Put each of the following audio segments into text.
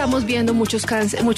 estamos viendo muchos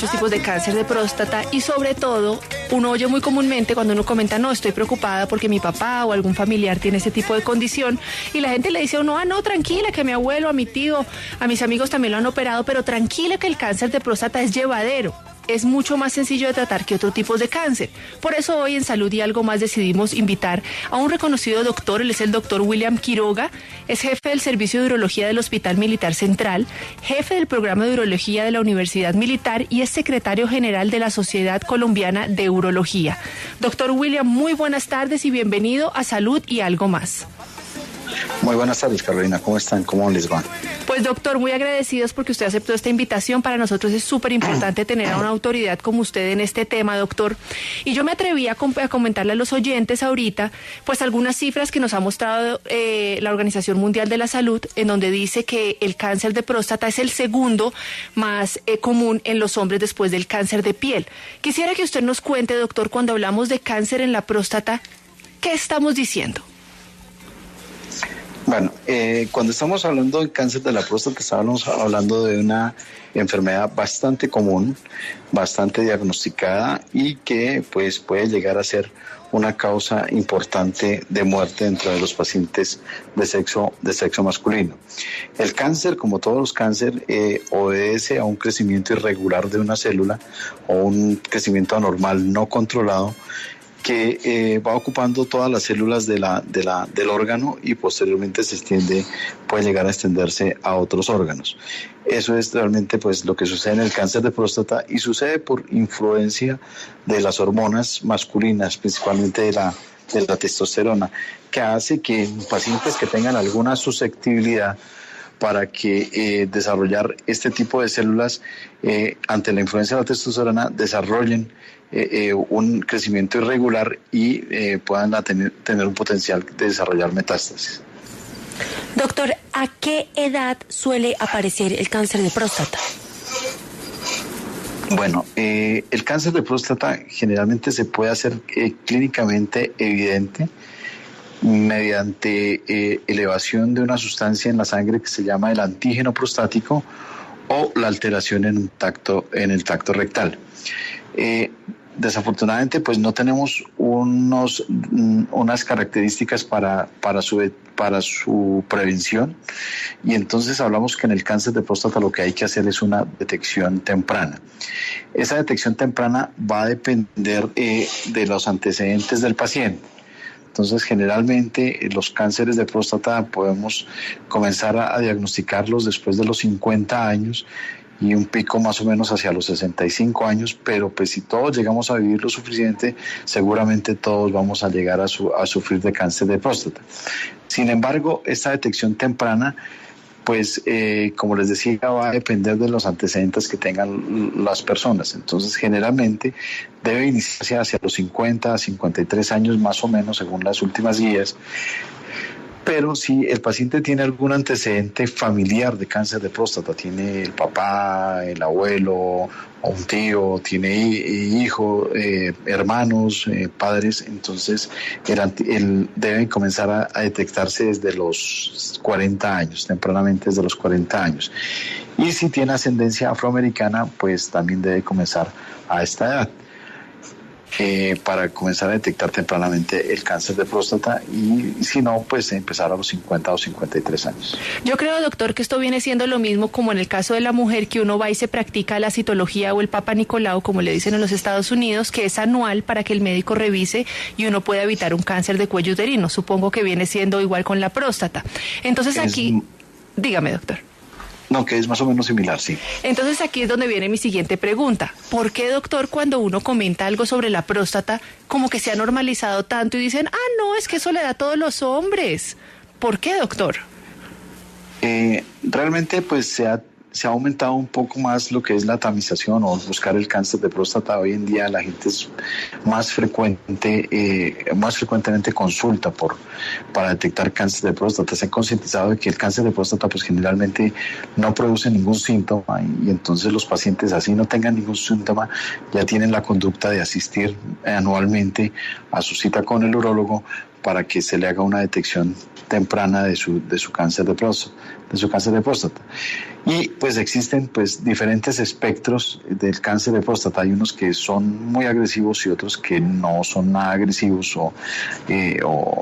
tipos de cáncer de próstata y sobre todo uno oye muy comúnmente cuando uno comenta, no, estoy preocupada porque mi papá o algún familiar tiene ese tipo de condición y la gente le dice a uno, no, tranquila, que a mi abuelo, a mi tío, a mis amigos también lo han operado, pero tranquila que el cáncer de próstata es llevadero. Es mucho más sencillo de tratar que otros tipos de cáncer. Por eso hoy en Salud y Algo Más decidimos invitar a un reconocido doctor. Él es el doctor William Quiroga, es jefe del Servicio de Urología del Hospital Militar Central, jefe del Programa de Urología de la Universidad Militar y es secretario general de la Sociedad Colombiana de Urología. Doctor William, muy buenas tardes y bienvenido a Salud y Algo Más. Muy buenas tardes, Carolina. ¿Cómo están? ¿Cómo les va? Pues doctor, muy agradecidos porque usted aceptó esta invitación. Para nosotros es súper importante tener a una autoridad como usted en este tema, doctor. Y yo me atreví a comentarle a los oyentes ahorita, pues algunas cifras que nos ha mostrado la Organización Mundial de la Salud, en donde dice que el cáncer de próstata es el segundo más común en los hombres después del cáncer de piel. Quisiera que usted nos cuente, doctor, cuando hablamos de cáncer en la próstata, ¿qué estamos diciendo? Bueno, cuando estamos hablando de cáncer de la próstata, estamos hablando de una enfermedad bastante común, bastante diagnosticada y que pues puede llegar a ser una causa importante de muerte dentro de los pacientes de sexo masculino. El cáncer, como todos los cánceres, obedece a un crecimiento irregular de una célula o un crecimiento anormal no controlado que va ocupando todas las células del órgano y posteriormente puede llegar a extenderse a otros órganos. Eso es realmente pues lo que sucede en el cáncer de próstata y sucede por influencia de las hormonas masculinas, principalmente de la testosterona, que hace que pacientes que tengan alguna susceptibilidad para que desarrollar este tipo de células ante la influencia de la testosterona desarrollen un crecimiento irregular y puedan tener un potencial de desarrollar metástasis. Doctor, ¿a qué edad suele aparecer el cáncer de próstata? Bueno, el cáncer de próstata generalmente se puede hacer clínicamente evidente mediante elevación de una sustancia en la sangre que se llama el antígeno prostático o la alteración en el tracto rectal. Desafortunadamente, pues no tenemos unas características para su prevención y entonces hablamos que en el cáncer de próstata lo que hay que hacer es una detección temprana. Esa detección temprana va a depender de los antecedentes del paciente. Entonces, generalmente los cánceres de próstata podemos comenzar a diagnosticarlos después de los 50 años y un pico más o menos hacia los 65 años, pero pues si todos llegamos a vivir lo suficiente, seguramente todos vamos a llegar a sufrir de cáncer de próstata. Sin embargo, esta detección temprana, pues como les decía, va a depender de los antecedentes que tengan las personas. Entonces, generalmente debe iniciarse hacia los 50 a 53 años más o menos, según las últimas guías. Pero si el paciente tiene algún antecedente familiar de cáncer de próstata, tiene el papá, el abuelo o un tío, tiene hijo, hermanos, padres, entonces él debe comenzar a detectarse desde los 40 años, tempranamente desde los 40 años. Y si tiene ascendencia afroamericana, pues también debe comenzar a esta edad. Para comenzar a detectar tempranamente el cáncer de próstata y si no, pues empezar a los 50 o 53 años. Yo creo, doctor, que esto viene siendo lo mismo como en el caso de la mujer, que uno va y se practica la citología o el Papa Nicolau, como le dicen en los Estados Unidos, que es anual para que el médico revise y uno pueda evitar un cáncer de cuello uterino. Supongo que viene siendo igual con la próstata. Entonces aquí, dígame, doctor. No, que es más o menos similar, sí. Entonces aquí es donde viene mi siguiente pregunta. ¿Por qué, doctor, cuando uno comenta algo sobre la próstata, como que se ha normalizado tanto y dicen, no, es que eso le da a todos los hombres? ¿Por qué, doctor? Realmente, pues se ha aumentado un poco más lo que es la tamización o buscar el cáncer de próstata. Hoy en día la gente es más frecuentemente consulta para detectar cáncer de próstata. Se han concientizado de que el cáncer de próstata pues generalmente no produce ningún síntoma y entonces los pacientes así no tengan ningún síntoma ya tienen la conducta de asistir anualmente a su cita con el urólogo para que se le haga una detección temprana de su cáncer de próstata. Y pues existen pues diferentes espectros del cáncer de próstata. Hay unos que son muy agresivos y otros que no son nada agresivos o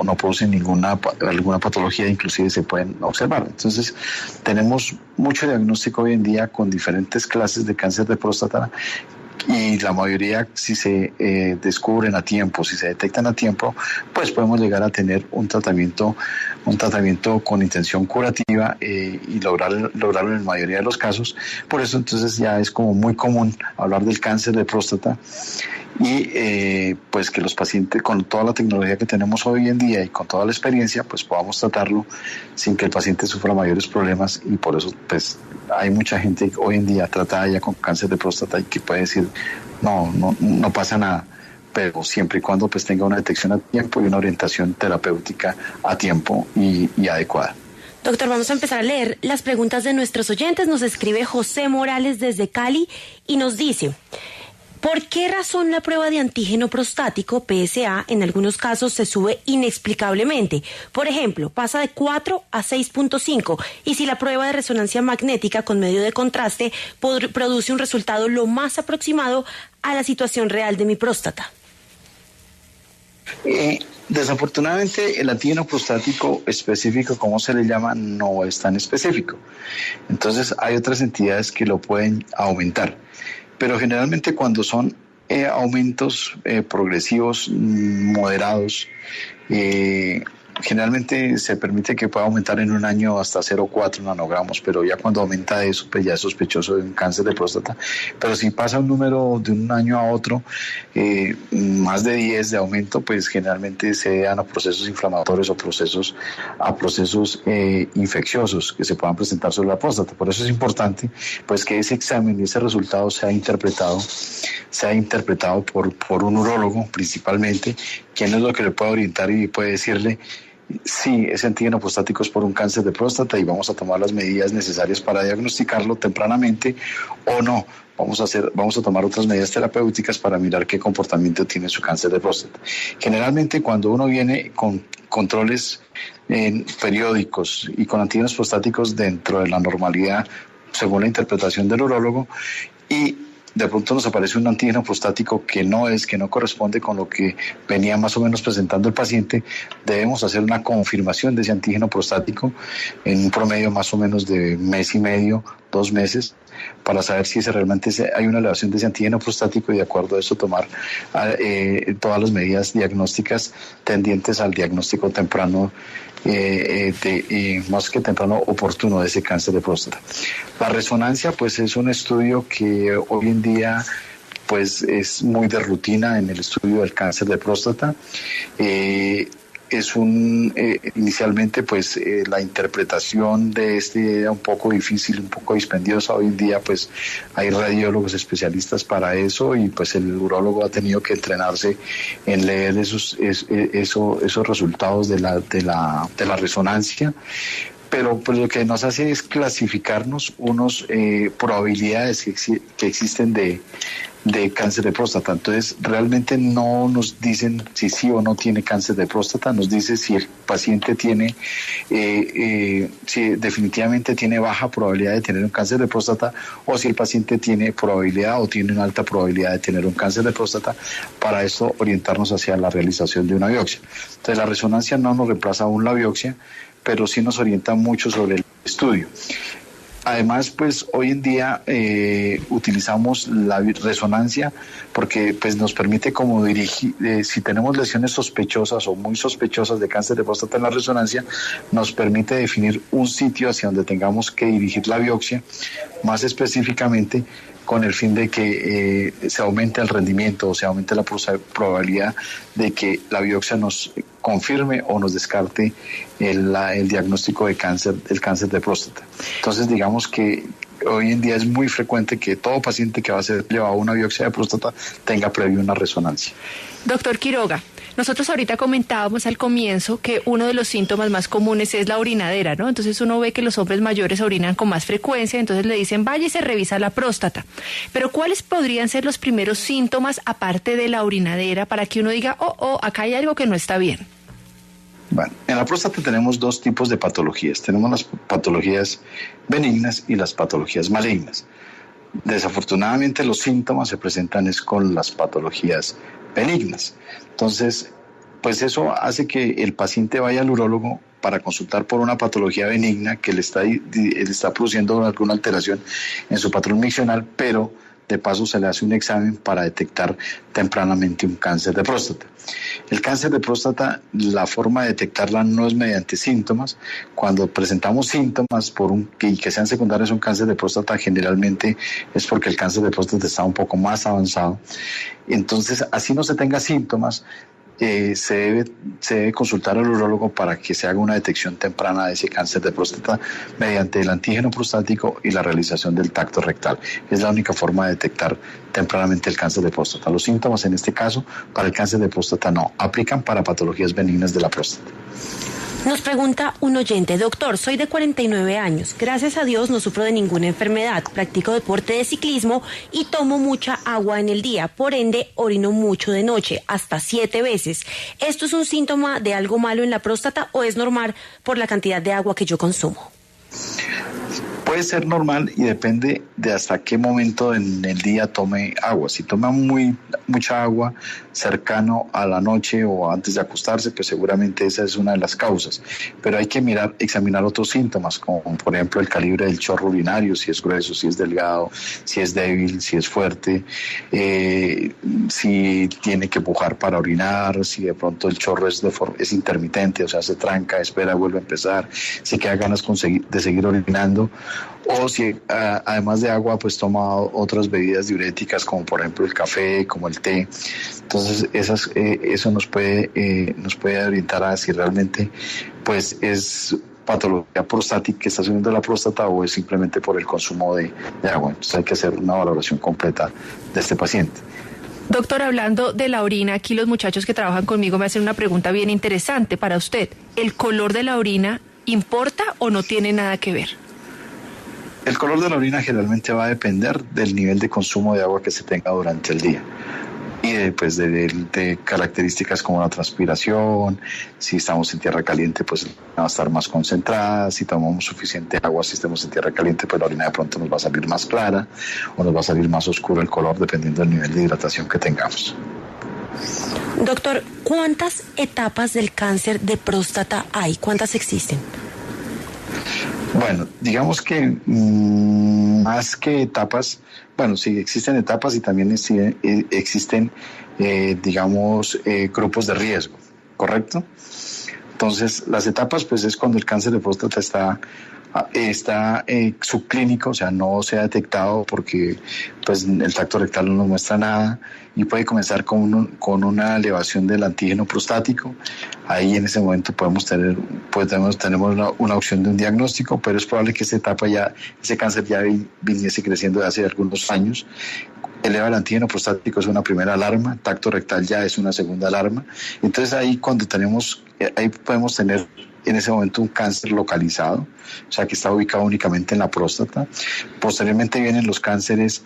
no producen alguna patología, inclusive se pueden observar. Entonces tenemos mucho diagnóstico hoy en día con diferentes clases de cáncer de próstata, y la mayoría, si se descubren a tiempo, si se detectan a tiempo, pues podemos llegar a tener un tratamiento con intención curativa y lograrlo en la mayoría de los casos. Por eso entonces ya es como muy común hablar del cáncer de próstata, y pues que los pacientes, con toda la tecnología que tenemos hoy en día y con toda la experiencia, pues podamos tratarlo sin que el paciente sufra mayores problemas. Y por eso pues hay mucha gente hoy en día tratada ya con cáncer de próstata y que puede decir no pasa nada, pero siempre y cuando pues tenga una detección a tiempo y una orientación terapéutica a tiempo y adecuada. Doctor, vamos a empezar a leer las preguntas de nuestros oyentes. Nos escribe José Morales desde Cali y nos dice: ¿por qué razón la prueba de antígeno prostático, PSA, en algunos casos se sube inexplicablemente? Por ejemplo, pasa de 4 a 6.5, y si la prueba de resonancia magnética con medio de contraste produce un resultado lo más aproximado a la situación real de mi próstata. Desafortunadamente el antígeno prostático específico, como se le llama, no es tan específico. Entonces hay otras entidades que lo pueden aumentar. Pero generalmente cuando son aumentos progresivos, moderados, generalmente se permite que pueda aumentar en un año hasta 0,4 nanogramos, pero ya cuando aumenta eso, pues ya es sospechoso de un cáncer de próstata. Pero si pasa un número de un año a otro, más de 10 de aumento, pues generalmente se dan a procesos inflamatorios o a procesos infecciosos que se puedan presentar sobre la próstata. Por eso es importante pues que ese examen y ese resultado sea interpretado por un urólogo principalmente, quien es lo que le puede orientar y puede decirle: sí, ese antígeno prostático es por un cáncer de próstata y vamos a tomar las medidas necesarias para diagnosticarlo tempranamente, o no, vamos a tomar otras medidas terapéuticas para mirar qué comportamiento tiene su cáncer de próstata. Generalmente cuando uno viene con controles periódicos y con antígenos prostáticos dentro de la normalidad, según la interpretación del urólogo, y de pronto nos aparece un antígeno prostático que no corresponde con lo que venía más o menos presentando el paciente, debemos hacer una confirmación de ese antígeno prostático en un promedio más o menos de mes y medio, 2 meses, para saber si realmente hay una elevación de ese antígeno prostático y de acuerdo a eso tomar todas las medidas diagnósticas tendientes al diagnóstico temprano, más que temprano, oportuno de ese cáncer de próstata. La resonancia pues es un estudio que hoy en día pues es muy de rutina en el estudio del cáncer de próstata. Inicialmente pues la interpretación de era un poco difícil, un poco dispendiosa. Hoy en día pues hay radiólogos especialistas para eso y pues el urólogo ha tenido que entrenarse en leer esos resultados de la resonancia. Pero pues lo que nos hace es clasificarnos unos probabilidades que existen de cáncer de próstata. Entonces realmente no nos dicen si sí o no tiene cáncer de próstata, nos dice si el paciente tiene, si definitivamente tiene baja probabilidad de tener un cáncer de próstata, o si el paciente tiene probabilidad o tiene una alta probabilidad de tener un cáncer de próstata, para esto orientarnos hacia la realización de una biopsia. Entonces la resonancia no nos reemplaza aún la biopsia, pero sí nos orienta mucho sobre el estudio. Además, pues hoy en día utilizamos la resonancia porque pues nos permite como dirigir, si tenemos lesiones sospechosas o muy sospechosas de cáncer de próstata, en la resonancia nos permite definir un sitio hacia donde tengamos que dirigir la biopsia, más específicamente con el fin de que se aumente el rendimiento o se aumente la probabilidad de que la biopsia nos confirme o nos descarte el diagnóstico del cáncer de próstata. Entonces digamos que hoy en día es muy frecuente que todo paciente que va a ser llevado a una biopsia de próstata tenga previo una resonancia. Doctor Quiroga, nosotros ahorita comentábamos al comienzo que uno de los síntomas más comunes es la orinadera, ¿no? Entonces uno ve que los hombres mayores orinan con más frecuencia, entonces le dicen vaya y se revisa la próstata. Pero ¿cuáles podrían ser los primeros síntomas aparte de la orinadera para que uno diga, acá hay algo que no está bien? Bueno, en la próstata tenemos dos tipos de patologías. Tenemos las patologías benignas y las patologías malignas. Desafortunadamente los síntomas se presentan es con las patologías benignas. Entonces, pues eso hace que el paciente vaya al urólogo para consultar por una patología benigna que le está produciendo alguna alteración en su patrón miccional, pero de paso se le hace un examen para detectar tempranamente un cáncer de próstata. El cáncer de próstata, la forma de detectarla no es mediante síntomas. Cuando presentamos síntomas y que sean secundarios a un cáncer de próstata, generalmente es porque el cáncer de próstata está un poco más avanzado. Entonces, así no se tenga síntomas, se debe consultar al urólogo para que se haga una detección temprana de ese cáncer de próstata mediante el antígeno prostático y la realización del tacto rectal. Es la única forma de detectar tempranamente el cáncer de próstata. Los síntomas en este caso para el cáncer de próstata no aplican para patologías benignas de la próstata. Nos pregunta un oyente: doctor, soy de 49 años. Gracias a Dios no sufro de ninguna enfermedad. Practico deporte de ciclismo y tomo mucha agua en el día. Por ende, orino mucho de noche, hasta 7 veces. ¿Esto es un síntoma de algo malo en la próstata o es normal por la cantidad de agua que yo consumo? Puede ser normal y depende de hasta qué momento en el día tome agua. Si toma mucha agua cercano a la noche o antes de acostarse, pues seguramente esa es una de las causas. Pero hay que examinar otros síntomas, como por ejemplo el calibre del chorro urinario, si es grueso, si es delgado, si es débil, si es fuerte, si tiene que pujar para orinar, si de pronto el chorro es intermitente, o sea, se tranca, espera, vuelve a empezar, si queda ganas de seguir orinando, o si además de agua pues toma otras bebidas diuréticas como por ejemplo el café, como el té. Entonces eso nos puede orientar a si realmente pues es patología prostática que está subiendo la próstata o es simplemente por el consumo de agua. Entonces hay que hacer una valoración completa de este paciente. Doctor, hablando de la orina, aquí los muchachos que trabajan conmigo me hacen una pregunta bien interesante para usted. ¿El color de la orina importa o no tiene nada que ver? El color de la orina generalmente va a depender del nivel de consumo de agua que se tenga durante el día y de características como la transpiración. Si estamos en tierra caliente, pues va a estar más concentrada. Si tomamos suficiente agua, si estamos en tierra caliente, pues la orina de pronto nos va a salir más clara o nos va a salir más oscuro el color dependiendo del nivel de hidratación que tengamos. Doctor, ¿cuántas etapas del cáncer de próstata hay? ¿Cuántas existen? Bueno, digamos que más que etapas, bueno, sí existen etapas y también existen, grupos de riesgo, ¿correcto? Entonces, las etapas, pues es cuando el cáncer de próstata está subclínico, o sea, no se ha detectado porque pues el tacto rectal no nos muestra nada y puede comenzar con una elevación del antígeno prostático. Ahí en ese momento tenemos una opción de un diagnóstico, pero es probable que ese cáncer ya viniese creciendo de hace algunos años. Eleva el antígeno prostático es una primera alarma, tacto rectal ya es una segunda alarma. Entonces ahí podemos tener en ese momento un cáncer localizado, o sea que está ubicado únicamente en la próstata. Posteriormente vienen los cánceres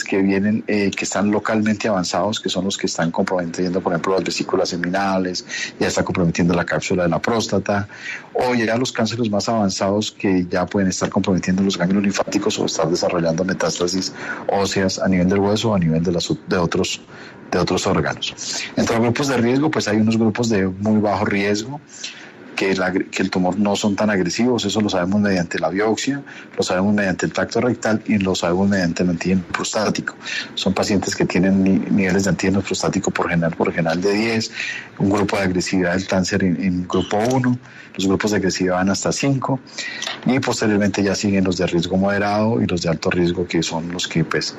que vienen, que están localmente avanzados, que son los que están comprometiendo, por ejemplo, las vesículas seminales, ya está comprometiendo la cápsula de la próstata, o ya los cánceres más avanzados que ya pueden estar comprometiendo los ganglios linfáticos o estar desarrollando metástasis óseas a nivel del hueso o a nivel de otros órganos. Entre los grupos de riesgo, pues hay unos grupos de muy bajo riesgo, que el tumor no son tan agresivos. Eso lo sabemos mediante la biopsia, lo sabemos mediante el tacto rectal y lo sabemos mediante el antígeno prostático. Son pacientes que tienen niveles de antígeno prostático por general de 10, un grupo de agresividad del cáncer en grupo 1, los grupos de agresividad van hasta 5 y posteriormente ya siguen los de riesgo moderado y los de alto riesgo, que son los que pues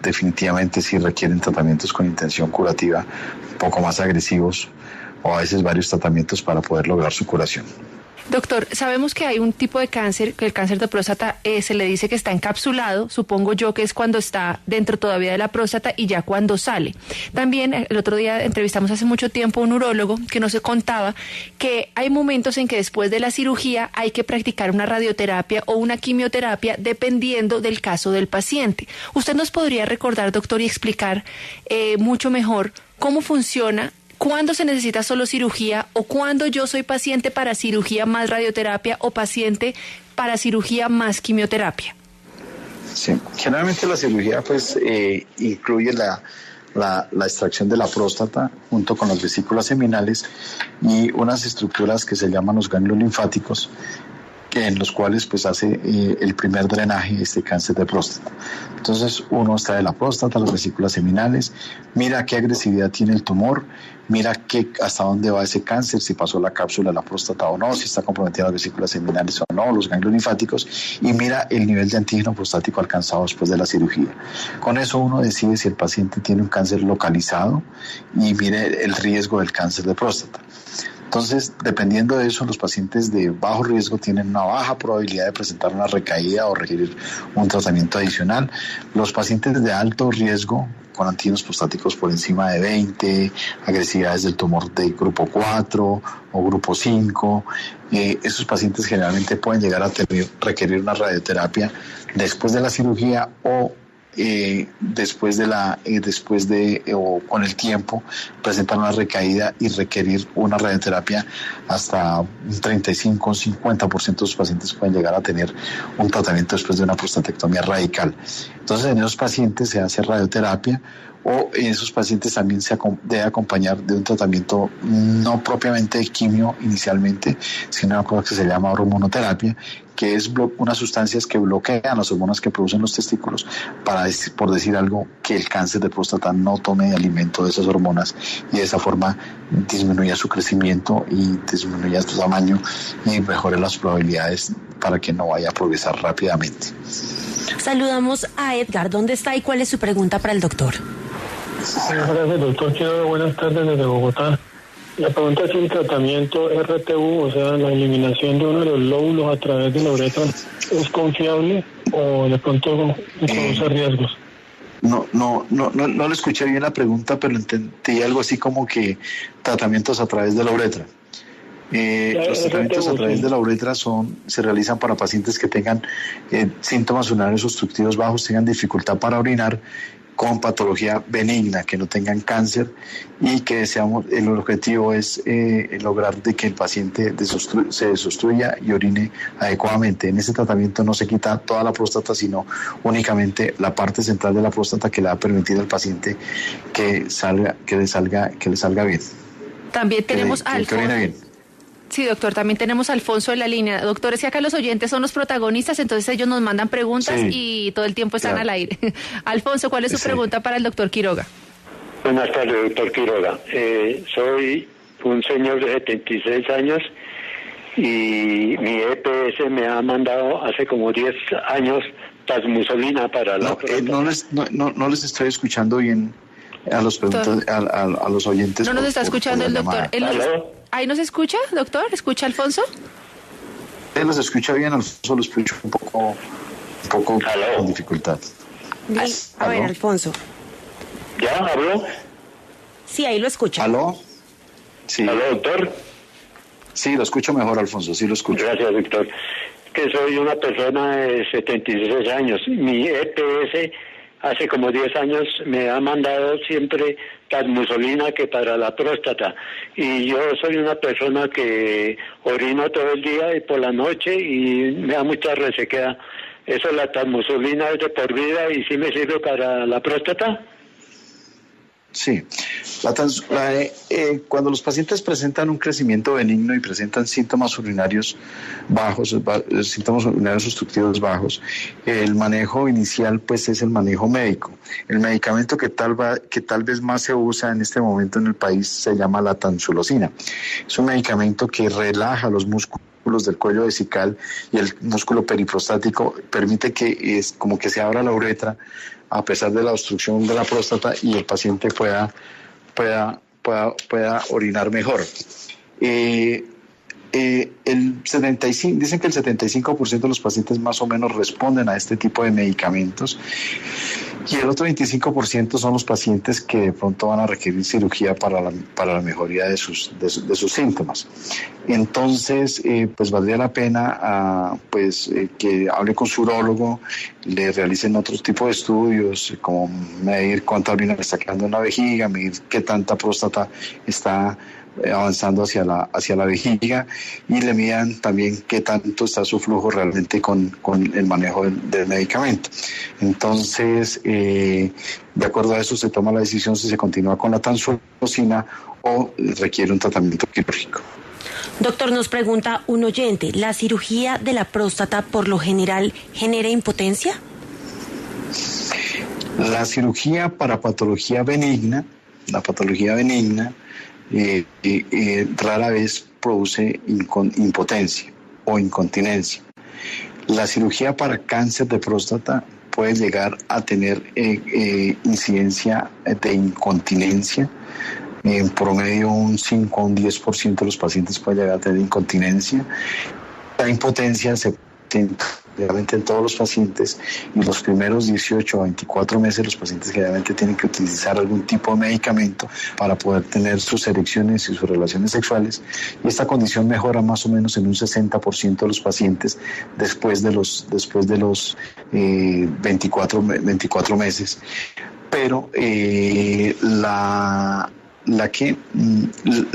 definitivamente sí requieren tratamientos con intención curativa un poco más agresivos, o a veces varios tratamientos para poder lograr su curación. Doctor, sabemos que hay un tipo de cáncer, que el cáncer de próstata se le dice que está encapsulado, supongo yo que es cuando está dentro todavía de la próstata y ya cuando sale. También el otro día entrevistamos hace mucho tiempo a un urólogo que nos contaba que hay momentos en que después de la cirugía hay que practicar una radioterapia o una quimioterapia dependiendo del caso del paciente. ¿Usted nos podría recordar, doctor, y explicar mucho mejor cómo funciona ¿cuándo se necesita solo cirugía o cuándo yo soy paciente para cirugía más radioterapia o paciente para cirugía más quimioterapia? Sí, generalmente la cirugía pues incluye la extracción de la próstata junto con las vesículas seminales y unas estructuras que se llaman los ganglios linfáticos, en los cuales pues hace el primer drenaje de este cáncer de próstata. Entonces uno extrae la próstata, las vesículas seminales, mira qué agresividad tiene el tumor, mira hasta dónde va ese cáncer, si pasó la cápsula de la próstata o no, si está comprometida las vesículas seminales o no, los ganglios linfáticos, y mira el nivel de antígeno prostático alcanzado después de la cirugía. Con eso uno decide si el paciente tiene un cáncer localizado y mire el riesgo del cáncer de próstata. Entonces, dependiendo de eso, los pacientes de bajo riesgo tienen una baja probabilidad de presentar una recaída o requerir un tratamiento adicional. Los pacientes de alto riesgo, con antígenos prostáticos por encima de 20, agresividades del tumor de grupo 4 o grupo 5, esos pacientes generalmente pueden llegar a requerir una radioterapia después de la cirugía o o con el tiempo presentar una recaída y requerir una radioterapia. Hasta un 35 o 50% de los pacientes pueden llegar a tener un tratamiento después de una prostatectomía radical. Entonces en esos pacientes se hace radioterapia, o en esos pacientes también se debe acompañar de un tratamiento no propiamente de quimio inicialmente, sino una cosa que se llama hormonoterapia, que es unas sustancias que bloquean las hormonas que producen los testículos para, por decir algo, que el cáncer de próstata no tome alimento de esas hormonas y de esa forma disminuya su crecimiento y disminuya su tamaño y mejore las probabilidades para que no vaya a progresar rápidamente. Saludamos a Edgar. ¿Dónde está y cuál es su pregunta para el doctor? Gracias, doctor. Quiero buenas tardes desde Bogotá. La pregunta es si el tratamiento RTU, o sea, la eliminación de uno de los lóbulos a través de la uretra, ¿es confiable o de pronto produce riesgos? No le escuché bien la pregunta, pero entendí algo así como que tratamientos a través de la uretra. Los tratamientos a través de la uretra se realizan para pacientes que tengan síntomas urinarios obstructivos bajos, tengan dificultad para orinar, con patología benigna, que no tengan cáncer, y que el objetivo es lograr de que el paciente se desobstruya y orine adecuadamente. En este tratamiento no se quita toda la próstata, sino únicamente la parte central de la próstata, que le va a permitir al paciente que le salga bien. También tenemos que orine bien. Sí, doctor, también tenemos a Alfonso en la línea. Doctor, es que acá los oyentes son los protagonistas, entonces ellos nos mandan preguntas y todo el tiempo están al aire. Alfonso, ¿cuál es su pregunta para el doctor Quiroga? Buenas tardes, doctor Quiroga. Soy un señor de 76 años y mi EPS me ha mandado hace como 10 años tasmusolina para la... No les estoy escuchando bien a los oyentes. No nos está escuchando el doctor. ¿Ahí nos escucha, doctor? ¿Escucha Alfonso? Él los escucha bien, Alfonso lo escucho un poco con dificultad. A ver, Alfonso. ¿Ya habló? Sí, ahí lo escucha. ¿Aló? Sí. ¿Aló, doctor? Sí, lo escucho mejor, Alfonso, sí lo escucho. Gracias, doctor. Que soy una persona de 76 años. Mi EPS hace como 10 años me ha mandado siempre tasmusolina, que para la próstata, y yo soy una persona que orino todo el día y por la noche y me da mucha resequedad. ¿Eso, la tasmusolina, es de por vida y sí me sirve para la próstata? Sí. Cuando los pacientes presentan un crecimiento benigno y presentan síntomas urinarios bajos, síntomas urinarios obstructivos bajos, el manejo inicial pues es el manejo médico. El medicamento que tal vez más se usa en este momento en el país se llama la tamsulosina. Es un medicamento que relaja los músculos del cuello vesical y el músculo periprostático, permite que como que se abra la uretra a pesar de la obstrucción de la próstata y el paciente pueda orinar mejor. Dicen que el 75% de los pacientes más o menos responden a este tipo de medicamentos. Y el otro 25% son los pacientes que de pronto van a requerir cirugía para la mejoría de sus síntomas. Entonces, pues valdría la pena que hable con su urólogo, le realicen otro tipo de estudios, como medir cuánta orina le está quedando en la vejiga, medir qué tanta próstata está avanzando hacia la vejiga, y le midan también qué tanto está su flujo realmente con el manejo del medicamento. Entonces, de acuerdo a eso se toma la decisión si se continúa con la tamsulosina o requiere un tratamiento quirúrgico. Doctor, nos pregunta un oyente, ¿la cirugía de la próstata por lo general genera impotencia? La cirugía para patología benigna, rara vez produce impotencia o incontinencia. La cirugía para cáncer de próstata puede llegar a tener incidencia de incontinencia. En promedio un 5 a un 10% de los pacientes pueden llegar a tener incontinencia. La impotencia se presenta realmente en todos los pacientes, y los primeros 18 a 24 meses los pacientes generalmente tienen que utilizar algún tipo de medicamento para poder tener sus erecciones y sus relaciones sexuales, y esta condición mejora más o menos en un 60% de los pacientes después de los 24 meses. Pero la que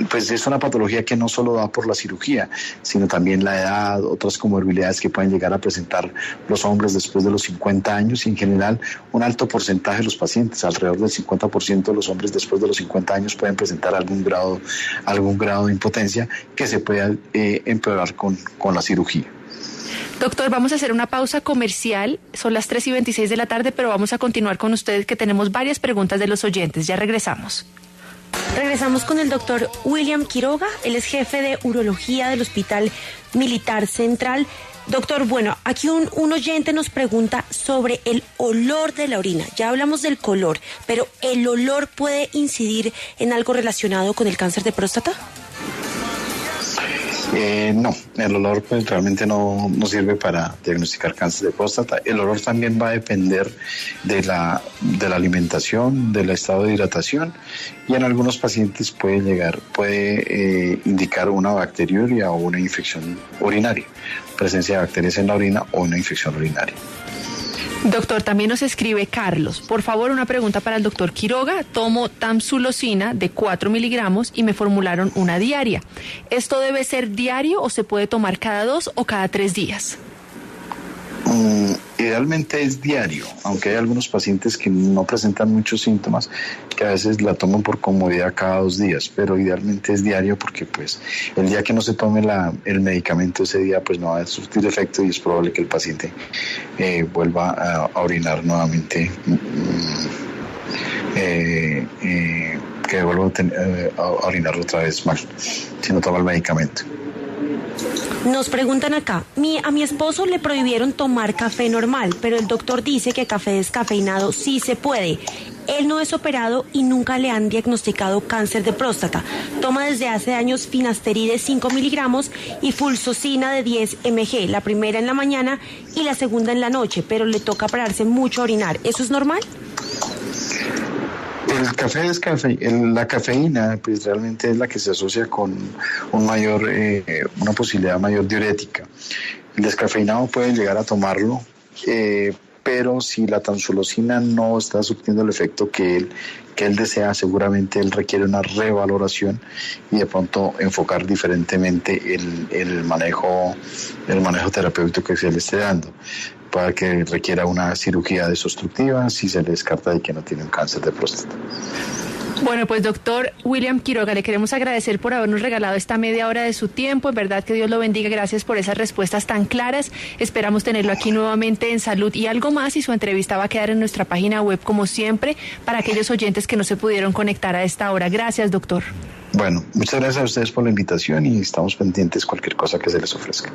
pues es una patología que no solo da por la cirugía, sino también la edad, otras comorbilidades que pueden llegar a presentar los hombres después de los 50 años, y en general un alto porcentaje de los pacientes, alrededor del 50% de los hombres después de los 50 años pueden presentar algún grado de impotencia que se pueda empeorar con la cirugía. Doctor, vamos a hacer una pausa comercial, son las 3:26 de la tarde, pero vamos a continuar con ustedes, que tenemos varias preguntas de los oyentes. Ya regresamos. Regresamos con el doctor William Quiroga, él es jefe de urología del Hospital Militar Central. Doctor, bueno, aquí un oyente nos pregunta sobre el olor de la orina. Ya hablamos del color, pero ¿el olor puede incidir en algo relacionado con el cáncer de próstata? No, el olor pues realmente no sirve para diagnosticar cáncer de próstata. El olor también va a depender de la alimentación, del estado de hidratación, y en algunos pacientes puede indicar una bacteriuria o una infección urinaria, presencia de bacterias en la orina o una infección urinaria. Doctor, también nos escribe Carlos. Por favor, una pregunta para el doctor Quiroga. Tomo tamsulosina de 4 miligramos y me formularon una diaria. ¿Esto debe ser diario o se puede tomar cada 2 o cada 3 días? Idealmente es diario, aunque hay algunos pacientes que no presentan muchos síntomas, que a veces la toman por comodidad cada 2 días, pero idealmente es diario, porque pues el día que no se tome el medicamento, ese día pues no va a surtir efecto, y es probable que el paciente vuelva a orinar nuevamente, que vuelva a orinar otra vez mal si no toma el medicamento. Nos preguntan acá, a mi esposo le prohibieron tomar café normal, pero el doctor dice que café descafeinado sí se puede. Él no es operado y nunca le han diagnosticado cáncer de próstata. Toma desde hace años finasteride de 5 miligramos y fulsocina de 10 mg, la primera en la mañana y la segunda en la noche, pero le toca pararse mucho a orinar. ¿Eso es normal? El café la cafeína pues realmente es la que se asocia con una posibilidad mayor diurética. El descafeinado pueden llegar a tomarlo, pero si la tamsulosina no está surtiendo el efecto que él desea, seguramente él requiere una revaloración y de pronto enfocar diferentemente el manejo terapéutico que se le esté dando, para que requiera una cirugía desobstructiva si se le descarta de que no tiene un cáncer de próstata. Bueno, pues doctor William Quiroga, le queremos agradecer por habernos regalado esta media hora de su tiempo. En verdad que Dios lo bendiga. Gracias por esas respuestas tan claras. Esperamos tenerlo aquí nuevamente en Salud y Algo Más, y su entrevista va a quedar en nuestra página web como siempre para aquellos oyentes que no se pudieron conectar a esta hora. Gracias, doctor. Bueno, muchas gracias a ustedes por la invitación y estamos pendientes cualquier cosa que se les ofrezca.